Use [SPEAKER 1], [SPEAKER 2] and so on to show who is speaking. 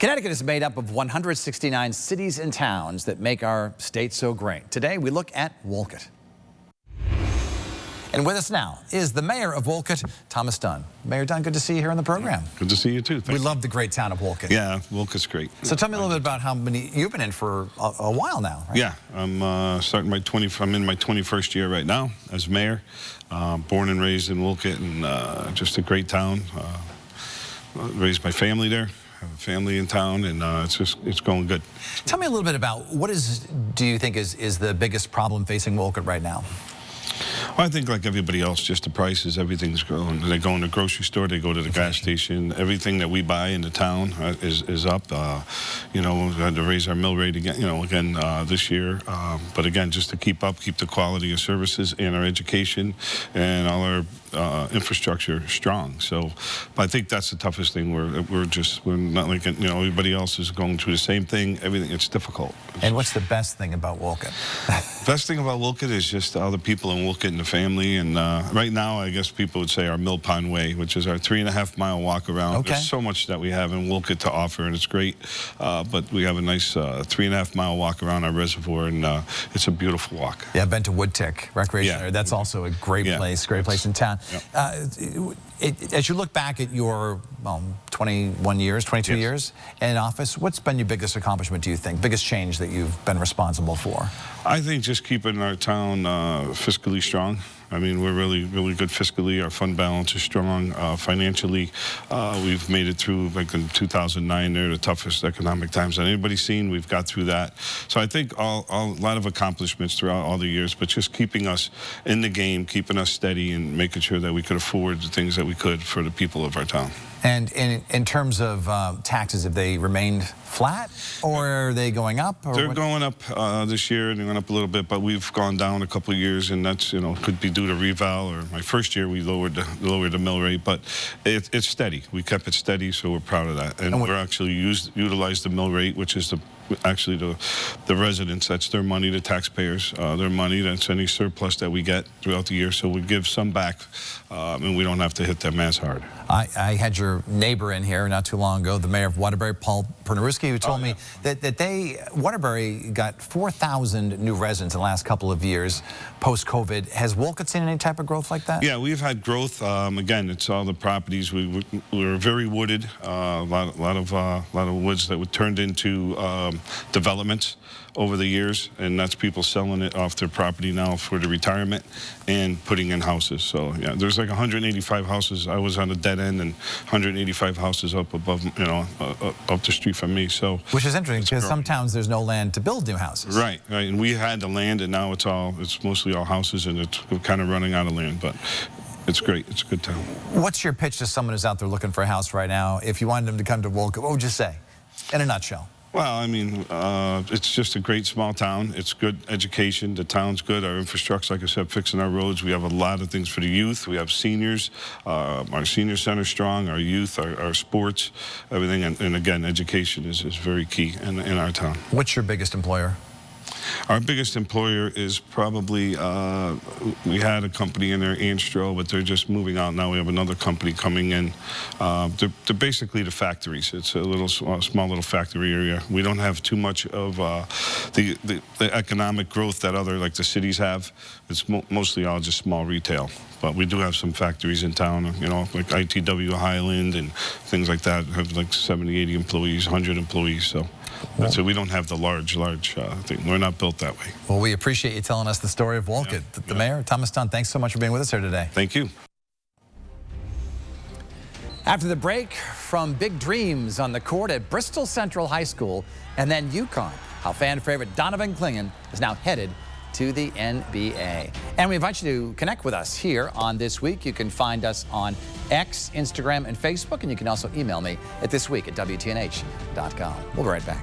[SPEAKER 1] Connecticut is made up of 169 cities and towns that make our state so great. Today, we look at Wolcott. And with us now is the mayor of Wolcott, Thomas Dunn. Mayor Dunn, good to see you here on the program.
[SPEAKER 2] Good to see you too.
[SPEAKER 1] We love the great town of Wolcott.
[SPEAKER 2] Yeah, Wolcott's great.
[SPEAKER 1] So tell me a little bit about how many you've been in for a while now, right?
[SPEAKER 2] Yeah, I'm I'm in my 21st year right now as mayor. Born and raised in Wolcott, and just a great town. Raised my family there. Have a family in town, and it's going good.
[SPEAKER 1] Tell me a little bit about do you think is the biggest problem facing Wolcott right now?
[SPEAKER 2] Well, I think like everybody else, just the prices, everything's growing. They go in the grocery store, they go to the gas station. Everything that we buy in the town is up. You know, we had to raise our mill rate again, this year. But again, just to keep the quality of services and our education and all our infrastructure strong. So, but I think that's the toughest thing. We're not like everybody else is going through the same thing. Everything, it's difficult.
[SPEAKER 1] And what's the best thing about Wolcott?
[SPEAKER 2] Best thing about Wolcott is just all the people in Wolcott and the family. And right now, I guess people would say our Mill Pond Way, which is our 3.5-mile walk around.
[SPEAKER 1] Okay.
[SPEAKER 2] There's so much that we have in Wolcott to offer, and it's great. But we have a nice 3.5-mile walk around our reservoir, and it's a beautiful walk.
[SPEAKER 1] Yeah, I've been to Woodtick Recreation Area.
[SPEAKER 2] Yeah.
[SPEAKER 1] That's also a great place, in town. Yep. As you look back at your 21 years, 22 years in office, what's been your biggest accomplishment, do you think? Biggest change that you've been responsible for?
[SPEAKER 2] I think just keeping our town fiscally strong. I mean, we're really good fiscally. Our fund balance is strong. Financially, we've made it through, like in 2009, they're the toughest economic times that anybody's seen. We've got through that. So I think a lot of accomplishments throughout all the years, but just keeping us in the game, keeping us steady, and making sure that we could afford the things that we could for the people of our town.
[SPEAKER 1] And in terms of taxes, have they remained flat, or are they going up? Or
[SPEAKER 2] they're going up this year. They're going up a little bit, but we've gone down a couple of years, and that's could be due to reval. Or my first year, we lowered the mill rate, but it's steady. We kept it steady, so we're proud of that. And we're actually utilized the mill rate, which is actually the residents. That's their money, the taxpayers, their money. That's any surplus that we get throughout the year. So we give some back, and we don't have to hit them as hard.
[SPEAKER 1] I had your neighbor in here not too long ago, the mayor of Waterbury, Paul Pernaruski, who told me that Waterbury got 4,000 new residents in the last couple of years post-COVID. Has Wolcott seen any type of growth like that?
[SPEAKER 2] Yeah, we've had growth. Again, it's all the properties. We were very wooded. A lot of woods that were turned into developments over the years, and that's people selling it off their property now for the retirement and putting in houses. So yeah, there's like 185 houses. I was on a dead end, and 185 houses up above, up the street from me. So
[SPEAKER 1] which is interesting because some towns there's no land to build new houses.
[SPEAKER 2] Right. And we had the land, and now it's mostly all houses, and we're kind of running out of land, but it's great. It's a good town.
[SPEAKER 1] What's your pitch to someone who's out there looking for a house right now? If you wanted them to come to Wolcott, what would you say in a nutshell?
[SPEAKER 2] Well, I mean, it's just a great small town. It's good education. The town's good. Our infrastructure, like I said, fixing our roads. We have a lot of things for the youth. We have seniors. Our senior center's strong. Our youth, our sports, everything. And again, education is very key in our town.
[SPEAKER 1] What's your biggest employer?
[SPEAKER 2] Our biggest employer is probably, we had a company in there, Anstro, but they're just moving out now. We have another company coming in. They're basically the factories. It's a small little factory area. We don't have too much of the economic growth that like the cities have. It's mostly all just small retail. But we do have some factories in town, like ITW Highland and things like that. Have like 70, 80 employees, 100 employees. So. So we don't have the large thing. We're not built that way.
[SPEAKER 1] Well, we appreciate you telling us the story of Wolcott. The mayor, Thomas Dunn, thanks so much for being with us here today.
[SPEAKER 2] Thank you.
[SPEAKER 1] After the break, from big dreams on the court at Bristol Central High School and then UConn, how fan favorite Donovan Clingan is now headed to the NBA. And we invite you to connect with us here on This Week. You can find us on X, Instagram, and Facebook, and you can also email me at thisweek@WTNH.com. We'll be right back.